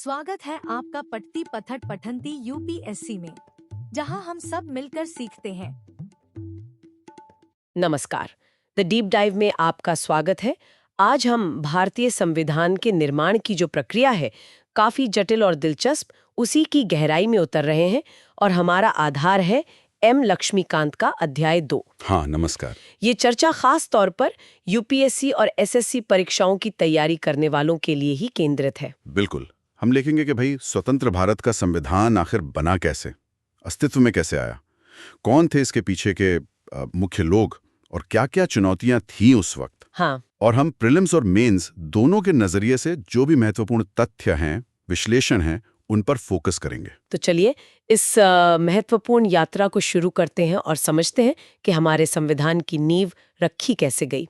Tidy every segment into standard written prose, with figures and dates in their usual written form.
स्वागत है आपका पठती पथट पठंती यूपीएससी में, जहां हम सब मिलकर सीखते हैं। नमस्कार। द डीप डाइव में आपका स्वागत है। आज हम भारतीय संविधान के निर्माण की जो प्रक्रिया है, काफी जटिल और दिलचस्प, उसी की गहराई में उतर रहे हैं और हमारा आधार है एम लक्ष्मीकांत का अध्याय 2। हाँ, नमस्कार। ये चर्चा खास तौर पर यूपीएससी और एसएससी परीक्षाओं की तैयारी करने वालों के लिए ही केंद्रित है। बिल्कुल। हम लिखेंगे कि भाई स्वतंत्र भारत का संविधान आखिर बना कैसे, अस्तित्व में कैसे आया, कौन थे इसके पीछे के मुख्य लोग और क्या-क्या चुनौतियां थीं उस वक्त। हाँ। और हम प्रीलिम्स और मेंस दोनों के नजरिए से जो भी महत्वपूर्ण तथ्य हैं, विश्लेषण हैं, उन पर फोकस करेंगे। तो चलिए इस महत्वपूर्ण यात्रा को शुरू करते हैं और समझते हैं कि हमारे संविधान की नींव रखी कैसे गई।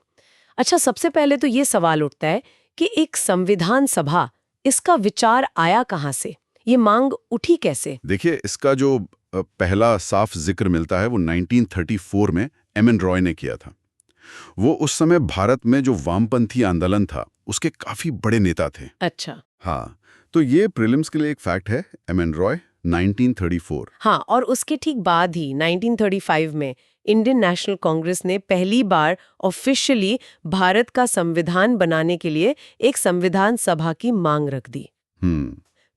अच्छा, सबसे पहले तो ये सवाल उठता है कि एक संविधान सभा, इसका विचार आया कहाँ से? ये मांग उठी कैसे? देखिए, इसका जो पहला साफ जिक्र मिलता है वो 1934 में एम.एन. रॉय ने किया था। वो उस समय भारत में जो वामपंथी आंदोलन था, उसके काफी बड़े नेता थे। अच्छा। हाँ, तो ये प्रीलिम्स के लिए एक फैक्ट है। एम.एन. रॉय 1934। हाँ, और उसके ठीक बाद ही 1935 में इंडियन नेशनल कांग्रेस ने पहली बार ऑफिशियली भारत का संविधान बनाने के लिए एक संविधान सभा की मांग रख दी।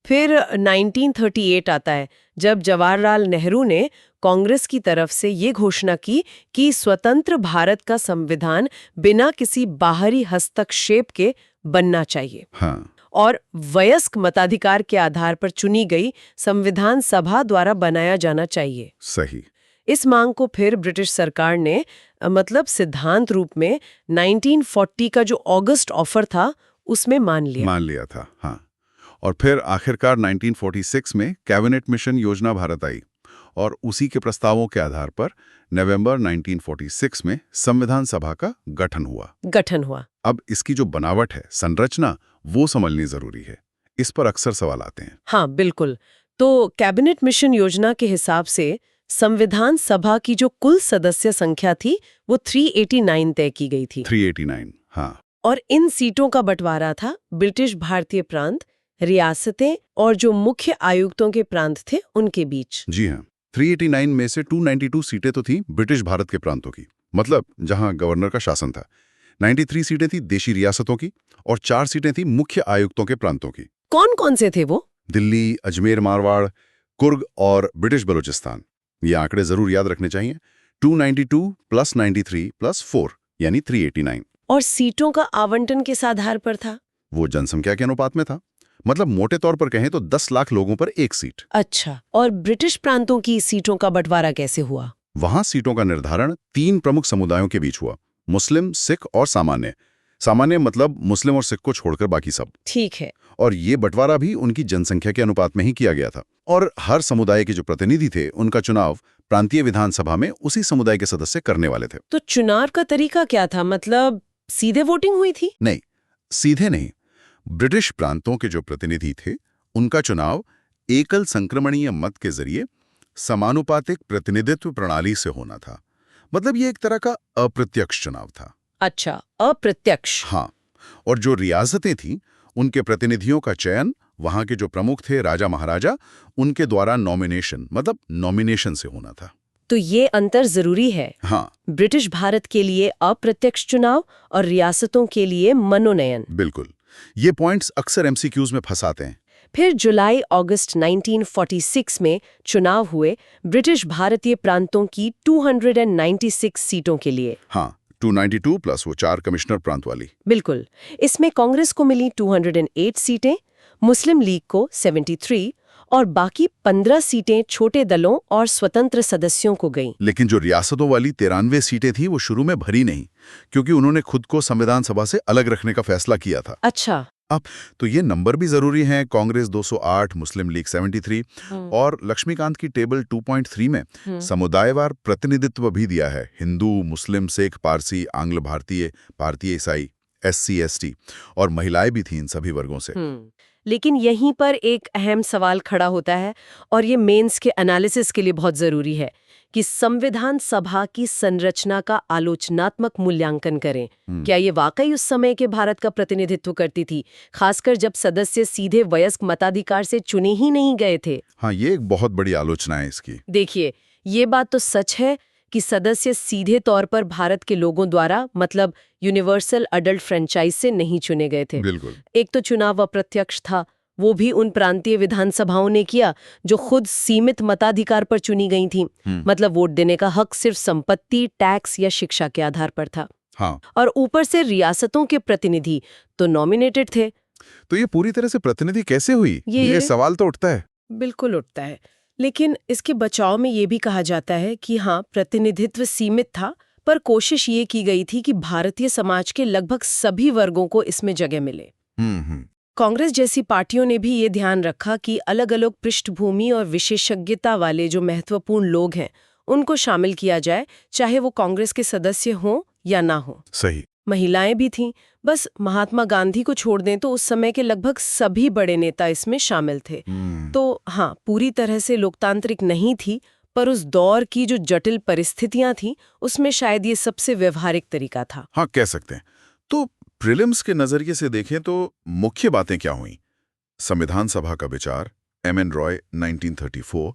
फिर 1938 आता है, जब जवाहरलाल नेहरू ने कांग्रेस की तरफ से ये घोषणा की कि स्वतंत्र भारत का संविधान बिना किसी बाहरी हस्तक्षेप के बनना चाहिए। हाँ। और वयस्क मताधिकार के आधार पर चुनी गई संविधान सभा द्वारा बनाया जाना चाहिए। सही। इस मांग को फिर ब्रिटिश सरकार ने मतलब सिद्धांत रूप में 1940 का जो अगस्त ऑफर था उसमें मान लिया था। हाँ। और फिर आखिरकार 1946 में कैबिनेट मिशन योजना भारत आई और उसी के प्रस्तावों के आधार पर नवंबर 1946 में संविधान सभा का गठन हुआ। अब इसकी जो बनावट है, संरचना, वो समझनी जरूरी है। इस पर अक्सर सवाल आते हैं। हाँ, बिल्कुल। तो कैबिनेट मिशन योजना के हिसाब से संविधान सभा की जो कुल सदस्य संख्या थी वो 389 तय की गई थी। 389, हाँ। और इन सीटों का बंटवारा था ब्रिटिश भारतीय प्रांत, रियासतें और जो मुख्य आयुक्तों के प्रांत थे उनके बीच। जी हाँ, 389 में से 292 सीटें तो थी ब्रिटिश भारत के प्रांतों की, मतलब जहां गवर्नर का शासन था। 93 सीटें थी देशी रियासतों की और 4 सीटें थी मुख्य आयुक्तों के प्रांतों की। कौन कौन से थे वो? दिल्ली, अजमेर, मारवाड़, कुर्ग और ब्रिटिश बलूचिस्तान। ये आंकड़े जरूर याद रखने चाहिए। 292 प्लस 93 प्लस 4 यानी 389। और सीटों का आवंटन किस आधार पर था? वो जनसंख्या के अनुपात में था। मतलब मोटे तौर पर कहें तो 10 लाख लोगों पर एक सीट। अच्छा, और ब्रिटिश प्रांतों की सीटों का बंटवारा कैसे हुआ? वहां सीटों का निर्धारण 3 प्रमुख समुदायों के बीच हुआ, मुस्लिम, सिख और सामान्य। सामान्य मतलब मुस्लिम और सिख को छोड़कर बाकी सब। ठीक है। और ये बंटवारा भी उनकी जनसंख्या के अनुपात में ही किया गया था। और हर समुदाय के जो प्रतिनिधि थे, उनका चुनाव प्रांतीय विधानसभा में उसी समुदाय के सदस्य करने वाले थे। तो चुनाव का तरीका क्या था? मतलब सीधे वोटिंग हुई थी? नहीं, सीधे नहीं। ब्रिटिश प्रांतों के जो प्रतिनिधि थे, उनका चुनाव एकल संक्रमणीय मत के जरिए समानुपातिक प्रतिनिधित्व प्रणाली से होना था। मतलब ये एक तरह का अप्रत्यक्ष चुनाव था। अच्छा, अप्रत्यक्ष। हाँ। और जो रियासतें थीं, उनके प्रतिनिधियों का चयन वहां के जो प्रमुख थे, राजा महाराजा, उनके द्वारा नॉमिनेशन से होना था। तो ये अंतर जरूरी है। हाँ, ब्रिटिश भारत के लिए अप्रत्यक्ष चुनाव और रियासतों के लिए मनोनयन। बिल्कुल। ये पॉइंट्स अक्सर एमसीक्यूज में फंसाते हैं। फिर जुलाई अगस्त 1946 में चुनाव हुए ब्रिटिश भारतीय प्रांतों की 296 सीटों के लिए। हाँ, 292 प्लस वो 4 कमिश्नर प्रांत वाली। बिल्कुल। इसमें कांग्रेस को मिली 208 सीटें, मुस्लिम लीग को 73 और बाकी 15 सीटें छोटे दलों और स्वतंत्र सदस्यों को गईं। लेकिन जो रियासतों वाली 93 सीटें थी, वो शुरू में भरी नहीं, क्योंकि उन्होंने खुद को संविधान सभा से अलग रखने का फैसला किया था। अच्छा। अब तो ये नंबर भी जरूरी हैं। कांग्रेस 208, मुस्लिम लीग 73 और लक्ष्मीकांत की टेबल 2.3 में समुदायवार प्रतिनिधित्व भी दिया है। हिंदू, मुस्लिम, सिख, पारसी, आंग्ल भारतीय, भारतीय ईसाई, SC ST और महिलाएं भी थीं इन सभी वर्गों से। लेकिन यहीं पर एक अहम सवाल खड़ा होता है और ये मेंस के एनालिसिस के लिए बहुत जरूरी है कि संविधान सभा की संरचना का आलोचनात्मक मूल्यांकन करें। क्या ये वाकई उस समय के भारत का प्रतिनिधित्व करती थी, खासकर जब सदस्य सीधे वयस्क मताधिकार से चुने ही नहीं गए थे? हाँ, ये एक बहुत बड़ी आलोचना है इसकी। देखिए, ये बात तो सच है कि सदस्य सीधे तौर पर भारत के लोगों द्वारा, मतलब यूनिवर्सल अडल्ट फ्रेंचाइज से नहीं चुने गए थे। बिल्कुल। एक तो चुनाव अप्रत्यक्ष था, वो भी उन प्रांतीय विधानसभाओं ने किया जो खुद सीमित मताधिकार पर चुनी गई थीं। मतलब वोट देने का हक सिर्फ संपत्ति, टैक्स या शिक्षा के आधार पर था। हाँ। और ऊपर से रियासतों के प्रतिनिधि तो नॉमिनेटेड थे। तो ये पूरी तरह से प्रतिनिधि कैसे हुई? ये सवाल तो उठता है। बिल्कुल उठता है, लेकिन इसके बचाव में ये भी कहा जाता है कि हाँ, प्रतिनिधित्व सीमित था, पर कोशिश ये की गई थी कि भारतीय समाज के लगभग सभी वर्गों को इसमें जगह मिले। कांग्रेस जैसी पार्टियों ने भी ये ध्यान रखा कि अलग अलग पृष्ठभूमि और विशेषज्ञता वाले जो महत्वपूर्ण लोग हैं उनको शामिल किया जाए, चाहे वो कांग्रेस के सदस्य हों या ना हो। सही। महिलाएं भी थीं, बस महात्मा गांधी को छोड़ दें तो उस समय के लगभग सभी बड़े नेता इसमें शामिल थे। तो हाँ, पूरी तरह से लोकतांत्रिक नहीं थी, पर उस दौर की जो जटिल परिस्थितियां थीं उसमें शायद ये सबसे व्यवहारिक तरीका था। हाँ, कह सकते हैं। तो प्रीलिम्स के नजरिए से देखें तो मुख्य बातें क्या हुई? संविधान सभा का विचार, M.N. रॉय 1934,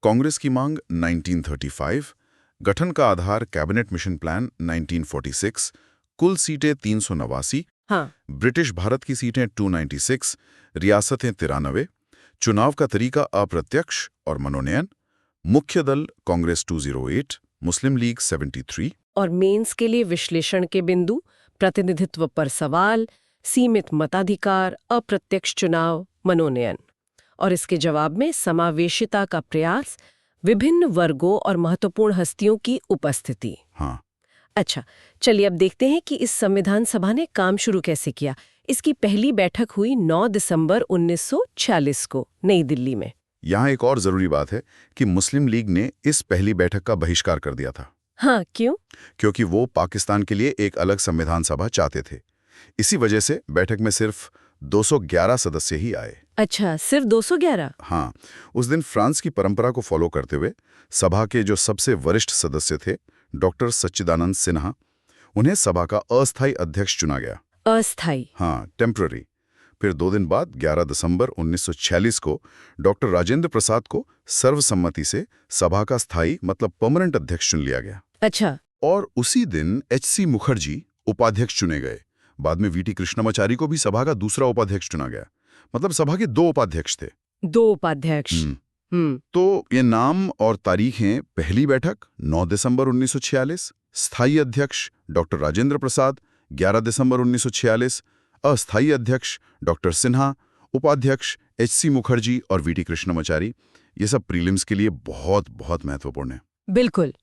कांग्रेस की मांग 1935, गठन का आधार कैबिनेट मिशन प्लान 1946, कुल सीटें 389, हाँ। ब्रिटिश भारत की सीटें 296, रियासतें 93, चुनाव का तरीका अप्रत्यक्ष और मनोनयन, मुख्य दल कांग्रेस 208, मुस्लिम लीग 73। और मेंस के लिए विश्लेषण के बिंदु, प्रतिनिधित्व पर सवाल, सीमित मताधिकार, अप्रत्यक्ष चुनाव, मनोनयन। और इसके जवाब में समावेशिता का प्रयास, विभिन्न वर्गों और महत्वपूर्ण हस्तियों की उपस्थिति। हाँ। अच्छा, चलिए अब देखते हैं कि इस संविधान सभा ने काम शुरू कैसे किया। इसकी पहली बैठक हुई 9 दिसंबर 1946 को नई दिल्ली में। यहाँ एक और जरूरी बात है कि मुस्लिम लीग ने इस पहली बैठक का बहिष्कार कर दिया था। हाँ, क्यों? क्योंकि वो पाकिस्तान के लिए एक अलग संविधान सभा चाहते थे। इसी वजह से बैठक में सिर्फ 211 सदस्य ही आए। अच्छा, सिर्फ 211? हाँ, उस दिन फ्रांस की परंपरा को फॉलो करते हुए सभा के जो सबसे वरिष्ठ सदस्य थे, डॉक्टर सच्चिदानंद सिन्हा, उन्हें सभा का अस्थायी अध्यक्ष चुना गया। अस्थायी? हाँ, टेम्पररी। फिर 2 दिन बाद 11 दिसंबर 1946 को डॉक्टर राजेंद्र प्रसाद को सर्वसम्मति से सभा का स्थायी मतलब परमानेंट अध्यक्ष चुन लिया गया। अच्छा। और उसी दिन H.C. मुखर्जी उपाध्यक्ष चुने गए। बाद में V.T. कृष्णमाचारी को भी सभा का दूसरा उपाध्यक्ष चुना गया। मतलब सभा के 2 उपाध्यक्ष थे। 2 उपाध्यक्ष। तो ये नाम और तारीखें: पहली बैठक 9 दिसंबर 1946, स्थायी अध्यक्ष डॉक्टर राजेंद्र प्रसाद 11 दिसंबर 1946, अस्थायी अध्यक्ष डॉक्टर सिन्हा, उपाध्यक्ष H.C. मुखर्जी और V.T. कृष्णमाचारी। ये सब प्रीलिम्स के लिए बहुत बहुत महत्वपूर्ण है। बिल्कुल।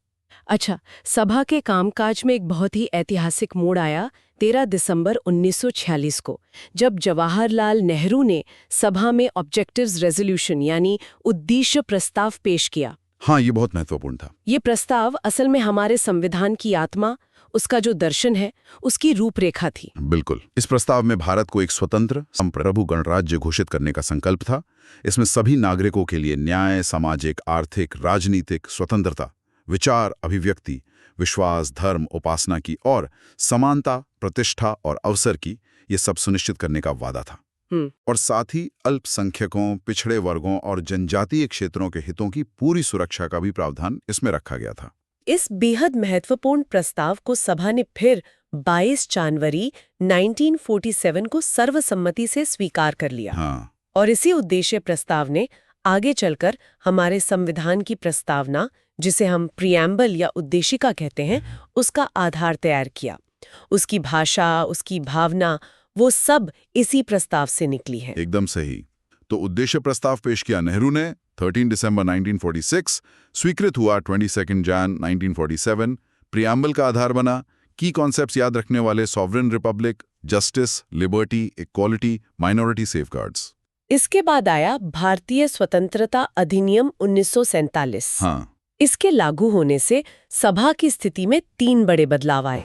अच्छा, सभा के कामकाज में एक बहुत ही ऐतिहासिक मोड़ आया 13 दिसंबर 1946 को, जब जवाहरलाल नेहरू ने सभा में ऑब्जेक्टिव्स रेजोल्यूशन यानी उद्देश्य प्रस्ताव पेश किया। हाँ, ये बहुत महत्वपूर्ण था। ये प्रस्ताव असल में हमारे संविधान की आत्मा, उसका जो दर्शन है, उसकी रूपरेखा थी। बिल्कुल। इस प्रस्ताव में भारत को एक स्वतंत्र संप्रभु गणराज्य घोषित करने का संकल्प था। इसमें सभी नागरिकों के लिए न्याय, सामाजिक, आर्थिक, राजनीतिक स्वतंत्रता, विचार, अभिव्यक्ति, विश्वास, धर्म, उपासना की और समानता, प्रतिष्ठा और अवसर की, ये सब सुनिश्चित करने का वादा था। और साथ ही अल्पसंख्यकों, पिछड़े वर्गों और जनजातीय क्षेत्रों के हितों की पूरी सुरक्षा का भी प्रावधान इसमें रखा गया था। इस बेहद महत्वपूर्ण प्रस्ताव को सभा ने फिर 22 जनवरी 1947 को सर्वसम्मति से स्वीकार कर लिया। हाँ। और इसी उद्देश्य प्रस्ताव ने आगे चलकर हमारे संविधान की प्रस्तावना, जिसे हम प्रिएम्बल या उद्देशिका कहते हैं, उसका आधार तैयार किया। उसकी भाषा, उसकी भावना, वो सब इसी प्रस्ताव से निकली है। एकदम सही। तो उद्देश्य प्रस्ताव पेश किया नेहरू ने 13 दिसंबर 1946, स्वीकृत हुआ 22 जन 1947, प्रिएम्बल का आधार बना, की कॉन्सेप्ट्स याद रखने वाले sovereign Republic, justice, liberty, equality, minority safeguards. इसके बाद आया भारतीय स्वतंत्रता अधिनियम 1947। हाँ। इसके लागू होने से सभा की स्थिति में 3 बड़े बदलाव आए।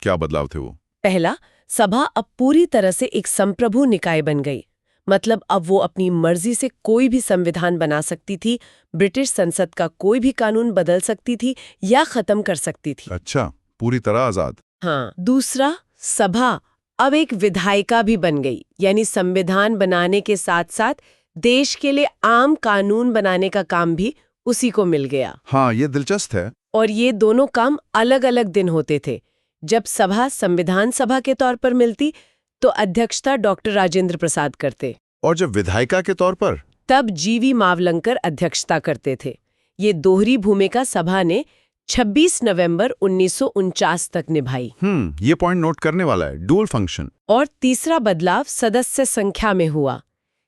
क्या बदलाव थे वो? पहला, सभा अब पूरी तरह से एक संप्रभु निकाय बन गई। मतलब अब वो अपनी मर्जी से कोई भी संविधान बना सकती थी, ब्रिटिश संसद का कोई भी कानून बदल सकती थी या खत्म कर सकती थी। अच्छा, पूरी तरह आजाद। हाँ, दूसरा, सभा अब एक विधायिका भी बन गई, यानी संविधान बनाने के साथ साथ देश के लिए आम कानून बनाने का काम भी उसी को मिल गया। हाँ, ये दिलचस्प है। और ये दोनों काम अलग अलग दिन होते थे। जब सभा संविधान सभा के तौर पर मिलती तो अध्यक्षता डॉक्टर राजेंद्र प्रसाद करते, और जब विधायिका के तौर पर, तब जीवी मावलंकर अध्यक्षता करते थे। ये दोहरी भूमिका सभा ने 26 नवंबर 1949 तक निभाई। ये पॉइंट नोट करने वाला है, डुअल फंक्शन। और तीसरा बदलाव सदस्य संख्या में हुआ।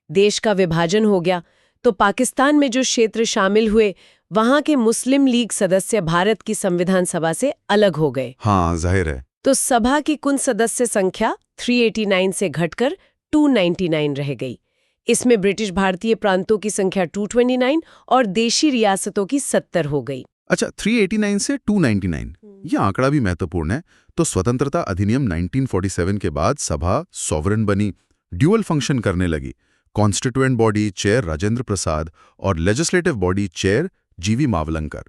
देश का विभाजन हो गया तो पाकिस्तान में जो क्षेत्र शामिल हुए वहां के मुस्लिम लीग सदस्य भारत की संविधान सभा से अलग हो गए। हाँ, जाहिर है। तो सभा की कुल सदस्य संख्या 389 से घटकर 299 रह गई। इसमें ब्रिटिश भारतीय प्रांतों की संख्या 229 और देशी रियासतों की 70 हो गई। अच्छा, 389 से 299, यह आंकड़ा भी महत्वपूर्ण है। तो स्वतंत्रता अधिनियम 1947 के बाद सभा सॉवरेन बनी, ड्यूअल फंक्शन करने लगी। Constituent body chair Rajendra Prasad और लेजिस्लेटिव बॉडी चेयर जीवी मावलंकर।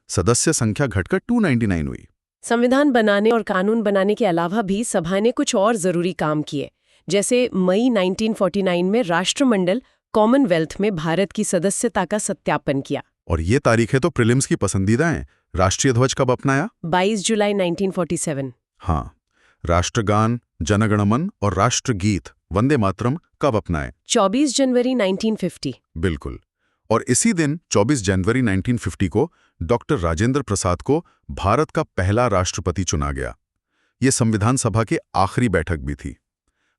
सदस्य संख्या घटकर 299 हुई। संविधान बनाने और कानून बनाने के अलावा भी सभा ने कुछ और जरूरी काम किए, जैसे मई 1949 में राष्ट्रमंडल कॉमनवेल्थ में भारत की सदस्यता का सत्यापन किया। और ये तारीखें तो प्रीलिम्स की पसंदीदा हैं। राष्ट्रीय ध्वज कब अपनाया? 22 जुलाई 1947। हाँ। राष्ट्रगान, जनगणमन और राष्ट्रगीत वंदे मातरम कब अपनाए? 24 जनवरी 1950। बिल्कुल। और इसी दिन 24 जनवरी 1950 को डॉक्टर राजेंद्र प्रसाद को भारत का पहला राष्ट्रपति चुना गया। ये संविधान सभा की आखिरी बैठक भी थी।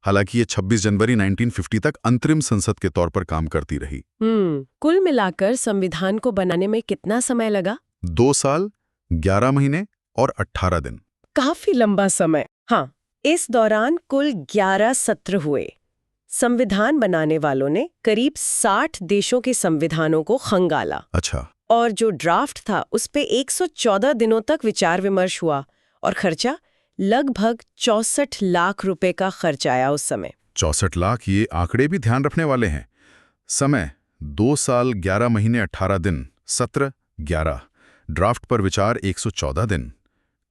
हालांकि ये 26 जनवरी 1950 तक अंतरिम संसद के तौर पर काम करती रही। कुल मिलाकर संविधान को बनाने में कितना समय लगा? 2 साल, 11 महीने और 18 दिन। काफी लंबा समय। हाँ, इस दौरान कुल 11 सत्र हुए। संविधान बनाने वालों ने करीब 60 देशों के संविधानों को खंगाला। अच्छा। और जो ड्राफ्ट था उस पे 114 दिनों तक विचार विमर्श हुआ और खर्चा लगभग 64 लाख रुपए का खर्च आया उस समय। 64 लाख, ये आंकड़े भी ध्यान रखने वाले हैं। समय 2 साल 11 महीने 18 दिन, सत्र 11, ड्राफ्ट पर विचार 114 दिन,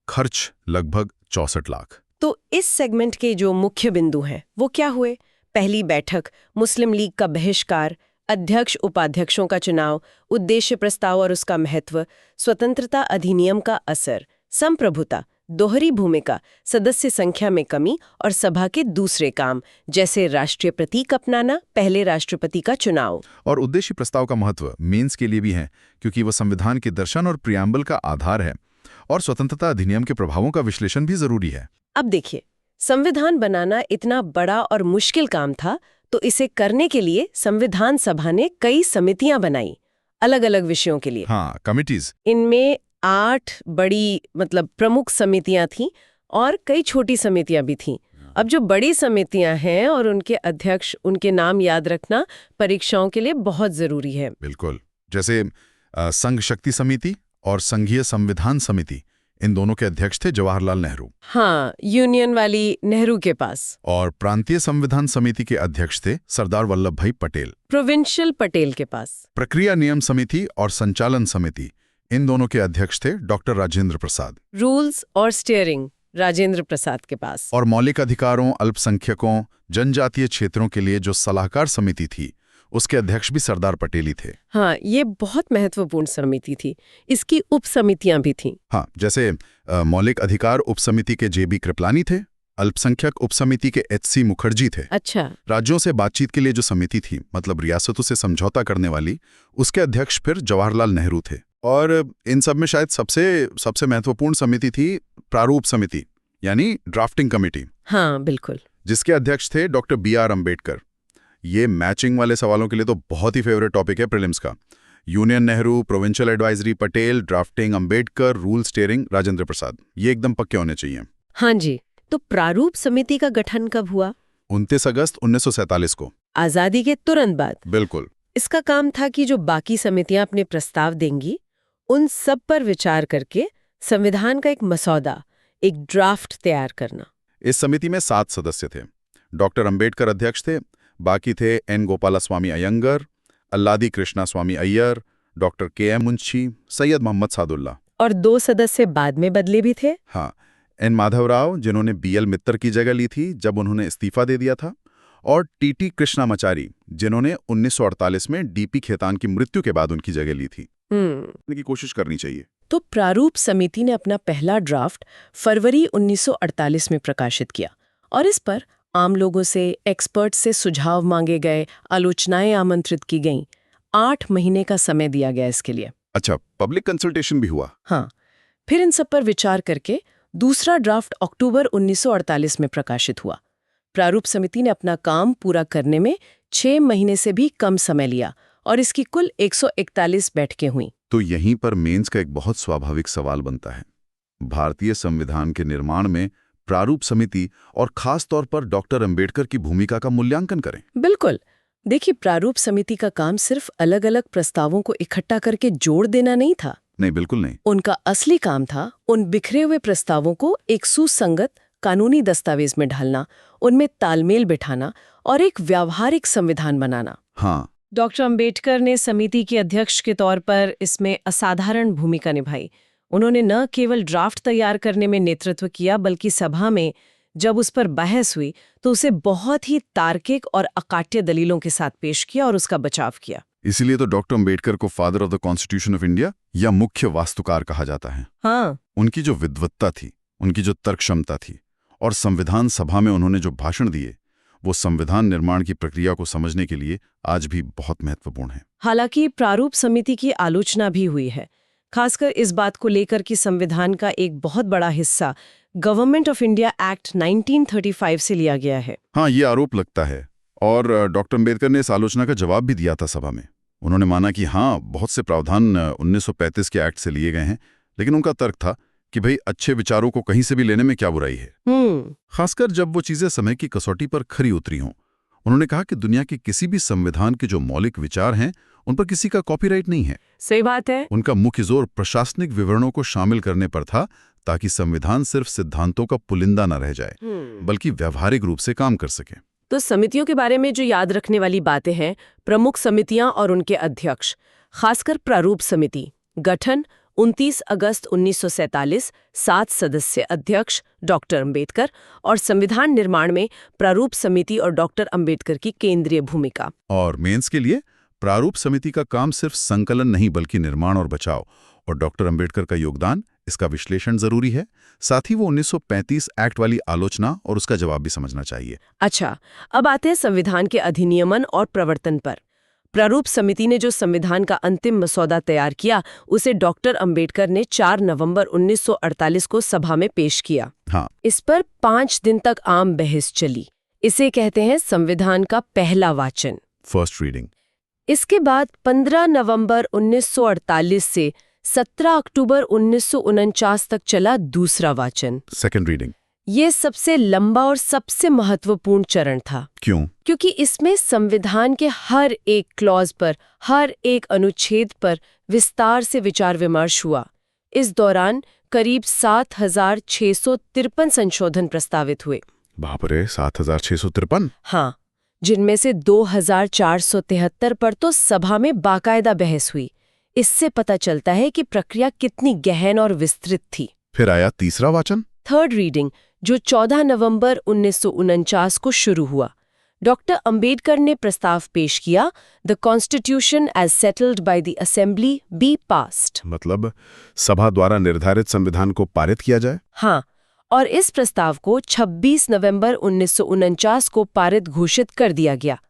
खर्च लगभग 64 लाख। तो इस सेगमेंट के जो मुख्य बिंदु हैं वो क्या हुए? पहली बैठक, मुस्लिम लीग का बहिष्कार, अध्यक्ष उपाध्यक्षों का चुनाव, उद्देश्य प्रस्ताव और उसका महत्व, स्वतंत्रता अधिनियम का असर, संप्रभुता, दोहरी भूमिका, सदस्य संख्या में कमी और सभा के दूसरे काम जैसे राष्ट्रीय प्रतीक अपनाना, पहले राष्ट्रपति का चुनाव। और उद्देश्य प्रस्ताव का महत्व मेंस के लिए भी है, क्योंकि वह संविधान के दर्शन और प्रियम्बल का आधार है। और स्वतंत्रता अधिनियम के प्रभावों का विश्लेषण भी जरूरी है। अब देखिए, संविधान बनाना इतना बड़ा और मुश्किल काम था, तो इसे करने के लिए संविधान सभा ने कई समितियां बनाई, अलग अलग विषयों के लिए। हाँ, कमिटीज। इनमें 8 बड़ी प्रमुख समितियां थीं और कई छोटी समितियां भी थीं। अब जो बड़ी समितियां हैं और उनके अध्यक्ष, उनके नाम याद रखना परीक्षाओं के लिए बहुत जरूरी है। बिल्कुल। जैसे संघ शक्ति समिति और संघीय संविधान समिति, इन दोनों के अध्यक्ष थे जवाहरलाल नेहरू। हाँ, यूनियन वाली नेहरू के पास। और प्रांतीय संविधान समिति के अध्यक्ष थे सरदार वल्लभ भाई पटेल, प्रोविंशियल पटेल के पास। प्रक्रिया नियम समिति और संचालन समिति, इन दोनों के अध्यक्ष थे डॉक्टर राजेंद्र प्रसाद। रूल्स और स्टीयरिंग राजेंद्र प्रसाद के पास। और मौलिक अधिकारों, अल्पसंख्यकों, जनजातीय क्षेत्रों के लिए जो सलाहकार समिति थी, उसके अध्यक्ष भी सरदार पटेल ही थे। हाँ, ये बहुत महत्वपूर्ण समिति थी। इसकी उप समितियां भी थीं। हाँ, जैसे मौलिक अधिकार उप समिति के जेबी कृपलानी थे, अल्पसंख्यक उप समिति के एचसी मुखर्जी थे। अच्छा। राज्यों से बातचीत के लिए जो समिति थी, मतलब रियासतों से समझौता करने वाली, उसके अध्यक्ष फिर जवाहरलाल नेहरू थे। और इन सब में शायद सबसे महत्वपूर्ण समिति थी प्रारूप समिति, यानी ड्राफ्टिंग कमेटी। हाँ, बिल्कुल। जिसके अध्यक्ष थे डॉक्टर BR अम्बेडकर। ये मैचिंग वाले सवालों के लिए तो बहुत ही फेवरेट टॉपिक है प्रीलिम्स का। Union Nehru, provincial advisory Patel, drafting Ambedkar, rule steering Rajendra Prasad, ये एकदम पक्के होने चाहिए। हाँ जी। तो प्रारूप समिति का गठन कब हुआ? 29 अगस्त 1947 को, आजादी के तुरंत बाद। बिल्कुल। इसका काम था कि जो बाकी समितियां अपने प्रस्ताव देंगी, उन सब पर विचार करके संविधान का एक मसौदा, एक ड्राफ्ट तैयार करना। इस समिति में 7 सदस्य थे। डॉक्टर अंबेडकर अध्यक्ष थे, बाकी थे एन गोपालास्वामी अयंगर, अल्लादी कृष्णा स्वामी अय्यर, डॉक्टर के.एम. मुंशी, सैयद मोहम्मद सादुल्ला। और 2 सदस्य बाद में बदले भी थे। हाँ, एन माधवराव, जिन्होंने बीएल मित्तर की जगह ली थी जब उन्होंने इस्तीफा दे दिया था, और टीटी कृष्णामाचारी, जिन्होंने 1948 में डीपी खेतान की मृत्यु के बाद उनकी जगह ली थी। की कोशिश करनी चाहिए। तो प्रारूप समिति ने अपना पहला ड्राफ्ट फरवरी 1948 में प्रकाशित किया और इस पर आम लोगों से, एक्सपर्ट से सुझाव मांगे गए, आलोचनाएं आमंत्रित की गईं। 8 महीने का समय दिया गया इसके लिए। अच्छा, पब्लिक कंसल्टेशन भी हुआ? हाँ, फिर इन सब पर विचार करके दूसरा ड्राफ्ट अक्टूबर 1948 में प्रकाशित हुआ। प्रारूप समिति ने अपना काम पूरा करने में 6 महीने से भी कम समय लिया और इसकी कुल 141 बैठकें हुईं। तो यहीं पर मेंस का एक बहुत स्वाभाविक सवाल बनता है। भारतीय संविधान के निर्माण में प्रारूप समिति और खास तौर पर डॉक्टर अंबेडकर की भूमिका का मूल्यांकन करें। बिल्कुल। देखिए, प्रारूप समिति का काम सिर्फ अलग-अलग प्रस्तावों को इकट्ठा करके जोड़ देना नहीं था। नहीं, बिल्कुल नहीं। उनका असली काम था उन बिखरे हुए प्रस्तावों को एक सुसंगत कानूनी दस्तावेज में ढालना, उनमें तालमेल बिठाना और एक व्यावहारिक संविधान बनाना। हाँ, डॉक्टर अंबेडकर ने समिति के अध्यक्ष के तौर पर इसमें असाधारण भूमिका निभाई। उन्होंने न केवल ड्राफ्ट तैयार करने में नेतृत्व किया, बल्कि सभा में जब उस पर बहस हुई तो उसे बहुत ही तार्किक और अकाट्य दलीलों के साथ पेश किया और उसका बचाव किया। इसीलिए तो डॉक्टर अंबेडकर को father of the constitution of India या मुख्य वास्तुकार कहा जाता है। हाँ, उनकी जो विद्वत्ता थी, उनकी जो तर्क क्षमता थी और संविधान सभा में उन्होंने जो भाषण दिए, वो संविधान निर्माण की प्रक्रिया को समझने के लिए आज भी बहुत महत्वपूर्ण है। हालांकि प्रारूप समिति की आलोचना भी हुई है, खासकर इस बात को लेकर कि संविधान का एक बहुत बड़ा हिस्सा गवर्नमेंट ऑफ इंडिया एक्ट 1935 से लिया गया है। हाँ, ये आरोप लगता है और डॉक्टर अंबेडकर ने इस आलोचना का जवाब भी दिया था सभा में। उन्होंने माना कि हाँ, बहुत से प्रावधान 1935 के एक्ट से लिए गए हैं, लेकिन उनका तर्क था कि भाई अच्छे विचारों को कहीं से भी लेने में क्या बुराई है, खासकर जब वो चीजें समय की कसौटी पर खरी उतरी हों। उन्होंने कहा कि दुनिया के किसी भी संविधान के जो मौलिक विचार हैं, उन पर किसी का कॉपीराइट नहीं है। सही बात है। उनका मुख्य जोर प्रशासनिक विवरणों को शामिल करने पर था, ताकि संविधान सिर्फ सिद्धांतों का पुलिंदा न रह जाए, बल्कि व्यावहारिक रूप से काम कर सके। तो समितियों के बारे में जो याद रखने वाली बातें हैं, प्रमुख समितियां और उनके अध्यक्ष। खासकर प्रारूप समिति गठन 29 अगस्त 1947, 7 सदस्य अध्यक्ष डॉक्टर अंबेडकर और संविधान निर्माण में प्रारूप समिति और डॉक्टर अंबेडकर की केंद्रीय भूमिका। और मेंस के लिए प्रारूप समिति का काम सिर्फ संकलन नहीं, बल्कि निर्माण और बचाव, और डॉक्टर अंबेडकर का योगदान, इसका विश्लेषण जरूरी है। साथ ही वो 1935 एक्ट वाली आलोचना और उसका जवाब भी समझना चाहिए। अच्छा, अब आते हैं संविधान के अधिनियमन और प्रवर्तन पर। प्रारूप समिति ने जो संविधान का अंतिम मसौदा तैयार किया, उसे डॉक्टर अंबेडकर ने 4 नवंबर 1948 को सभा में पेश किया। हाँ, इस पर 5 दिन तक आम बहस चली। इसे कहते हैं संविधान का पहला वाचन, फर्स्ट रीडिंग। इसके बाद 15 नवंबर 1948 से 17 अक्टूबर 1949 तक चला दूसरा वाचन, सेकेंड रीडिंग। ये सबसे लंबा और सबसे महत्वपूर्ण चरण था। क्यों? क्योंकि इसमें संविधान के हर एक क्लॉज पर, हर एक अनुच्छेद पर विस्तार से विचार विमर्श हुआ। इस दौरान करीब 7,653 संशोधन प्रस्तावित हुए। बाप रे, 7,653? हाँ, जिनमें से 2,473 पर तो सभा में बाकायदा बहस हुई। इससे पता चलता है कि प्रक्रिया कितनी गहन और विस्तृत थी। फिर आया तीसरा वाचन, थर्ड रीडिंग, जो 14 नवंबर 1949 को शुरू हुआ। डॉक्टर अंबेडकर ने प्रस्ताव पेश किया, the constitution as settled by the assembly be passed. मतलब सभा द्वारा निर्धारित संविधान को पारित किया जाए। हाँ, और इस प्रस्ताव को 26 नवंबर 1949 को पारित घोषित कर दिया गया।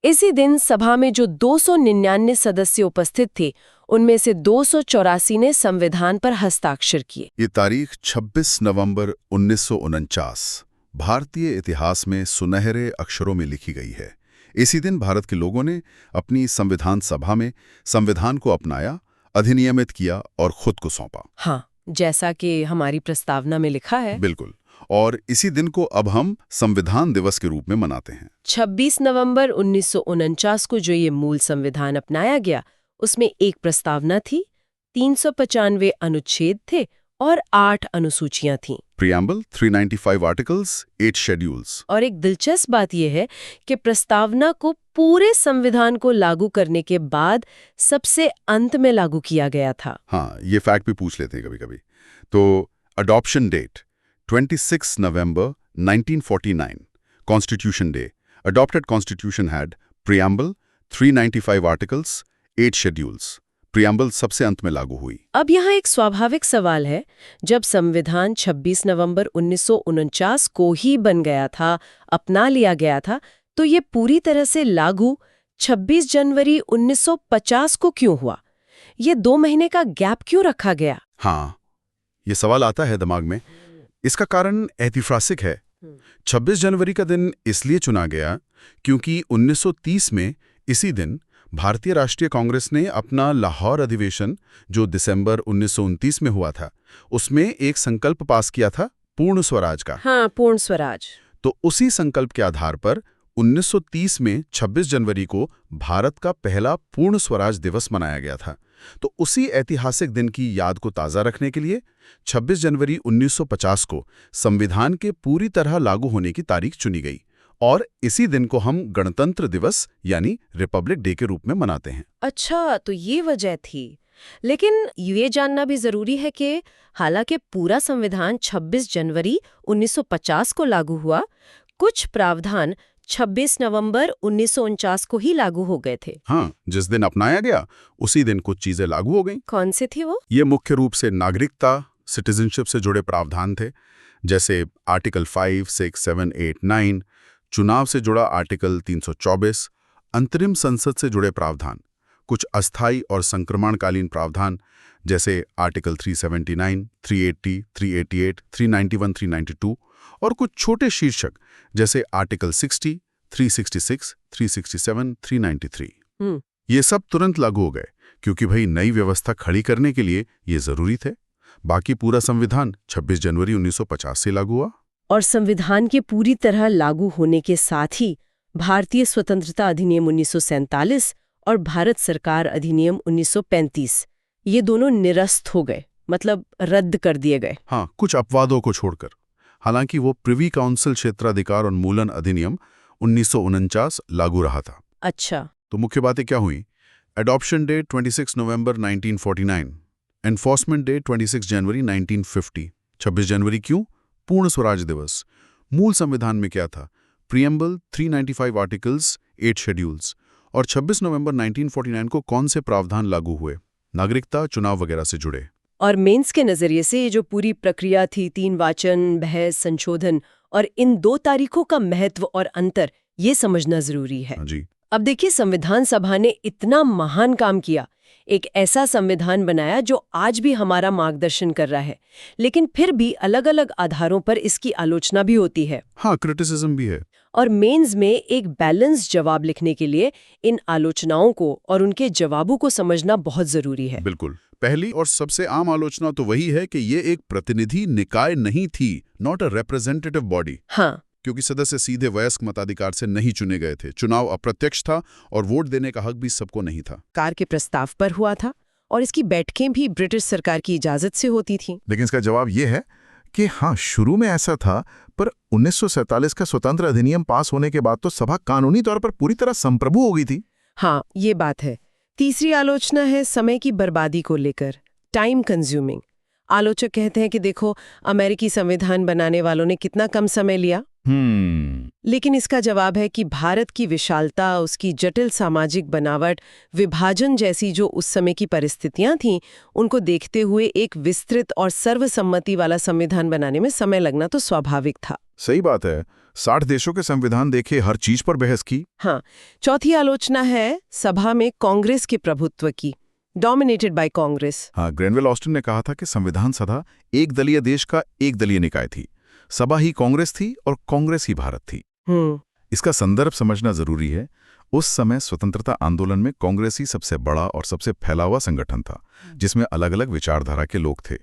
इसी दिन सभा में जो 299 सदस्य उपस्थित थे, उनमें से 284 ने संविधान पर हस्ताक्षर किए। ये तारीख 26 नवंबर 1949 भारतीय इतिहास में सुनहरे अक्षरों में लिखी गई है। इसी दिन भारत के लोगों ने अपनी संविधान सभा में संविधान को अपनाया, अधिनियमित किया और खुद को सौंपा। हाँ, जैसा कि हमारी प्रस्तावना में लिखा है। बिल्कुल, और इसी दिन को अब हम संविधान दिवस के रूप में मनाते हैं। 26 नवंबर 1949 को जो ये मूल संविधान अपनाया गया, उसमें एक प्रस्तावना थी, 395 अनुच्छेद थे और 8 अनुसूचियां थीं। Preamble, 395 articles, 8 schedules. और एक दिलचस्प बात यह है कि प्रस्तावना को पूरे संविधान को लागू करने के बाद सबसे अंत में लागू किया गया था। हाँ, ये फैक्ट भी पूछ लेते हैं कभी-कभी। तो अडॉप्शन डेट 26 नवंबर 1949, constitution day. Adopted constitution had preamble, 395 articles, 8 schedules. Preamble सबसे अंत में लागू हुई। अब यहाँ एक स्वाभाविक सवाल है, जब संविधान 26 नवंबर 1949 को ही बन गया था, अपना लिया गया था, तो ये पूरी तरह से लागू 26 जनवरी 1950 को क्यों हुआ? ये 2 महीने का गैप क्यों रखा गया? हाँ, ये सवाल आता है दिमाग में। इसका कारण ऐतिहासिक है। 26 जनवरी का दिन इसलिए चुना गया क्योंकि 1930 में इसी दिन भारतीय राष्ट्रीय कांग्रेस ने अपना लाहौर अधिवेशन, जो दिसंबर 1929 में हुआ था, उसमें एक संकल्प पास किया था पूर्ण स्वराज का। हाँ, पूर्ण स्वराज। तो उसी संकल्प के आधार पर 1930 में 26 जनवरी को भारत का पहला पूर्ण स्वराज दिवस मनाया गया था। तो उसी ऐतिहासिक दिन की याद को ताज़ा रखने के लिए 26 जनवरी 1950 को संविधान के पूरी तरह लागू होने की तारीख चुनी गई और इसी दिन को हम गणतंत्र दिवस यानी रिपब्लिक डे के रूप में मनाते हैं। अच्छा, तो ये वजह थी। लेकिन ये जानना भी जरूरी है कि हालांकि पूरा संविधान 26 जनवरी 1950 को लागू हुआ, कुछ प्रावधान 26 नवंबर 1949 को ही लागू हो गए थे। हाँ, जिस दिन अपनाया गया उसी दिन कुछ चीजें लागू हो गईं। कौन से थे वो? ये मुख्य रूप से नागरिकता, सिटीजनशिप से जुड़े प्रावधान थे, जैसे आर्टिकल 5, 6, 7, 8, 9, चुनाव से जुड़ा आर्टिकल 324, अंतरिम संसद से जुड़े प्रावधान, कुछ अस्थायी और संक्रमणकालीन प्रावधान जैसे आर्टिकल 379, 380, 388, 391, 392 और कुछ छोटे शीर्षक जैसे आर्टिकल 60, 366, 367, 393। ये सब तुरंत लागू हो गए क्योंकि भाई नई व्यवस्था खड़ी करने के लिए ये जरूरी थे। बाकी पूरा संविधान 26 जनवरी 1950 से लागू हुआ। और संविधान के पूरी तरह लागू होने के साथ ही भारतीय स्वतंत्रता अधिनियम 1947 और भारत सरकार अधिनियम 1935 ये दोनों निरस्त हो गए, मतलब रद्द कर दिए गए। हाँ, कुछ अपवादों को छोड़कर। हालांकि वो प्रिवी काउंसिल क्षेत्राधिकार उन्मूलन अधिनियम 1949 लागू रहा था। अच्छा, तो मुख्य बातें क्या हुई? एडॉप्शन डे 26 नवंबर 1949, एनफोर्समेंट डे 26 जनवरी 1950। 26 जनवरी क्यों? पूर्ण स्वराज दिवस। मूल संविधान में क्या था? Preamble, 395 articles, 8 schedules. और 26 नवंबर 1949 को कौन से प्रावधान लागू हुए? नागरिकता, चुनाव वगैरह से जुड़े। और मेंस के नजरिए से ये जो पूरी प्रक्रिया थी, 3 वाचन, बहस, संशोधन और इन 2 तारीखों का महत्व और अंतर, ये समझना जरूरी है। जी। अब देखिए, संविधान सभा ने इतना महान काम किया, एक ऐसा संविधान बनाया जो आज भी हमारा मार्गदर्शन कर रहा है, लेकिन फिर भी अलग-अलग आधारों पर इसकी आलोचना भी होती है। हाँ, क्रिटिसिज्म भी है। और मेंस में एक बैलेंस जवाब लिखने के लिए इन आलोचनाओं को और उनके जवाबों को समझना बहुत जरूरी है। बिल्कुल। पहली और सबसे आम आलोचना तो वही है कि ये एक प्रतिनिधि निकाय नहीं थी, नॉट अ रिप्रेजेंटेटिव बॉडी। हाँ, क्योंकि सदस्य सीधे वयस्क मताधिकार से नहीं चुने गए थे। चुनाव अप्रत्यक्ष था और वोट देने का हक भी सबको नहीं था। सरकार के प्रस्ताव पर हुआ था और इसकी बैठकें भी ब्रिटिश सरकार की इजाजत से होती थी। लेकिन इसका जवाब ये है कि हाँ, शुरू में ऐसा था, पर 1947 का स्वतंत्र अधिनियम पास होने के बाद तो सभा कानूनी तौर पर पूरी तरह संप्रभु हो गई थी। हाँ, ये बात है। तीसरी आलोचना है समय की बर्बादी को लेकर, टाइम कंज्यूमिंग। आलोचक कहते हैं कि देखो, अमेरिकी संविधान बनाने वालों ने कितना कम समय लिया। लेकिन इसका जवाब है कि भारत की विशालता, उसकी जटिल सामाजिक बनावट, विभाजन जैसी जो उस समय की परिस्थितियां थीं, उनको देखते हुए एक विस्तृत और सर्वसम्मति वाला संविधान बनाने में समय लगना तो स्वाभाविक था। सही बात है। 60 देशों के संविधान देखे, हर चीज पर बहस की। हाँ, चौथी आलोचना है सभा में कांग्रेस के प्रभुत्व की, डोमिनेटेड बाय कांग्रेस। हाँ, ग्रेनवेल ऑस्टिन ने कहा था कि संविधान सभा एक दलीय देश का एक दलीय निकाय थी। सभा ही कांग्रेस थी और कांग्रेस ही भारत थी। इसका संदर्भ समझना जरूरी है। उस समय स्वतंत्रता आंदोलन में कांग्रेस ही सबसे बड़ा और सबसे फैला हुआ संगठन था, जिसमें अलग अलग विचारधारा के लोग थे।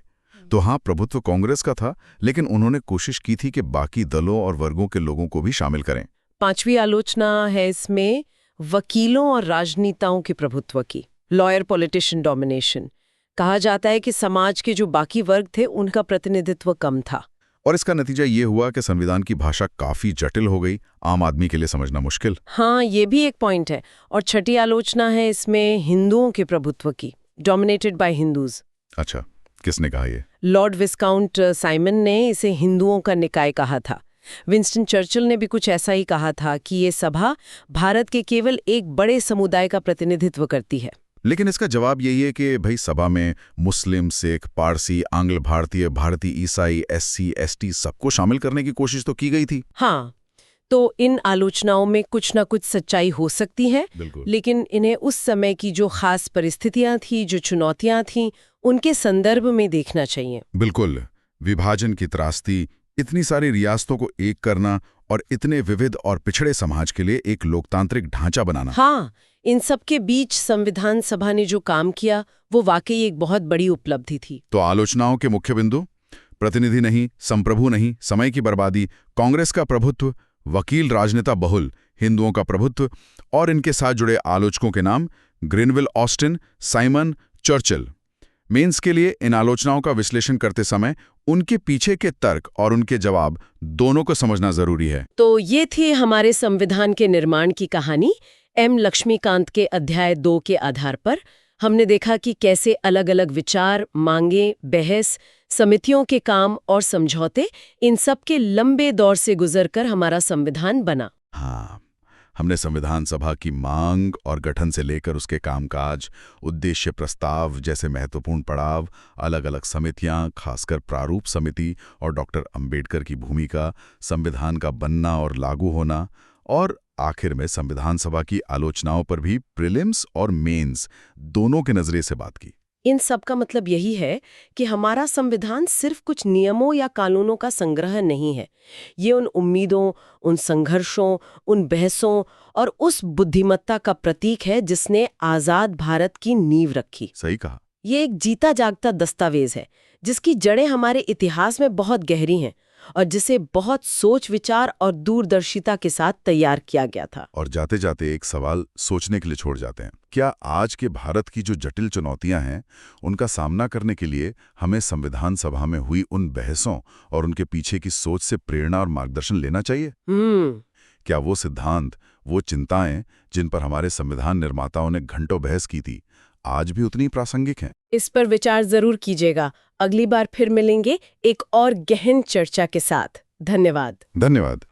तो हाँ, प्रभुत्व कांग्रेस का था, लेकिन उन्होंने कोशिश की थी कि बाकी दलों और वर्गों के लोगों को भी शामिल करें। पांचवी आलोचना है इसमें वकीलों और राजनेताओं के प्रभुत्व की, लॉयर पॉलिटिशियन डोमिनेशन। कहा जाता है कि समाज के जो बाकी वर्ग थे उनका प्रतिनिधित्व कम था। और इसका नतीजा ये हुआ कि संविधान की भाषा काफी जटिल हो गई, आम आदमी के लिए समझना मुश्किल। हाँ, ये भी एक पॉइंट है। और छठी आलोचना है इसमें हिंदुओं के प्रभुत्व की, डोमिनेटेड बाय हिंदूज। अच्छा, किसने कहा ये? लॉर्ड विस्काउंट साइमन ने इसे हिंदुओं का निकाय कहा था। विंस्टन चर्चिल ने भी कुछ ऐसा ही कहा था कि ये सभा भारत के केवल एक बड़े समुदाय का प्रतिनिधित्व करती है। लेकिन इसका जवाब यही है कि भाई सभा में मुस्लिम, सिख, पारसी, आंग्ल भारतीय, भारतीय ईसाई, एससी, एसटी सबको शामिल करने की कोशिश तो की गई थी। हाँ, तो इन आलोचनाओं में कुछ ना कुछ सच्चाई हो सकती है, लेकिन इन्हें उस समय की जो खास परिस्थितियां थी, जो चुनौतियां थीं, उनके संदर्भ में देखना चाहिए। बिल्कुल। विभाजन की त्रासदी, इतनी सारी रियासतों को एक करना और इतने विविध और पिछड़े समाज के लिए एक लोकतांत्रिक ढांचा बनाना। हाँ, इन सब के बीच संविधान सभा ने जो काम किया वो वाकई एक बहुत बड़ी उपलब्धि थी। तो आलोचनाओं के मुख्य बिंदु: प्रतिनिधि नहीं, संप्रभु नहीं, समय की बर्बादी, कांग्रेस का प्रभुत्व, वकील राजनेता बहुल, हिंदुओं का प्रभुत्व और इनके साथ जुड़े आलोचकों के नाम Greenville, Austin, Simon, Churchill. Mains के लिए इन आलोचनाओं का विश्लेषण करते समय उनके पीछे के तर्क और उनके जवाब दोनों को समझना जरूरी है। तो ये थी हमारे संविधान के निर्माण की कहानी। एम लक्ष्मीकांत के अध्याय 2 के आधार पर हमने देखा कि कैसे अलग-अलग विचार, मांगे, बहस, समितियों के काम और समझौते, इन सब के लंबे दौर से गुजरकर हमारा संविधान बना। हाँ, हमने संविधान सभा की मांग और गठन से लेकर उसके कामकाज, उद्देश्य प्रस्ताव जैसे महत्वपूर्ण पड़ाव, अलग-अलग समितियां, खासकर प्रारूप समिति और डॉक्टर अंबेडकर की भूमिका, संविधान का बनना और लागू होना, और आखिर में संविधान सभा की आलोचनाओं पर भी प्रीलिम्स और मेंस दोनों के नजरिए से बात की। इन सब का मतलब यही है कि हमारा संविधान सिर्फ कुछ नियमों या कानूनों का संग्रह नहीं है। ये उन उम्मीदों, उन संघर्षों, उन बहसों और उस बुद्धिमत्ता का प्रतीक है जिसने आजाद भारत की नींव रखी। सही कहा। ये एक जीता जागता दस्तावेज है जिसकी जड़ें हमारे इतिहास में बहुत गहरी हैं और जिसे बहुत सोच विचार और दूरदर्शिता के साथ तैयार किया गया था। और जाते जाते एक सवाल सोचने के लिए छोड़ जाते हैं। क्या आज के भारत की जो जटिल चुनौतियां हैं, उनका सामना करने के लिए हमें संविधान सभा में हुई उन बहसों और उनके पीछे की सोच से प्रेरणा और मार्गदर्शन लेना चाहिए? क्या वो सिद्धांत, वो चिंताएं जिन पर हमारे संविधान निर्माताओं ने घंटों बहस की थी, आज भी उतनी प्रासंगिक हैं? इस पर विचार जरूर कीजिएगा। अगली बार फिर मिलेंगे एक और गहन चर्चा के साथ। धन्यवाद। धन्यवाद।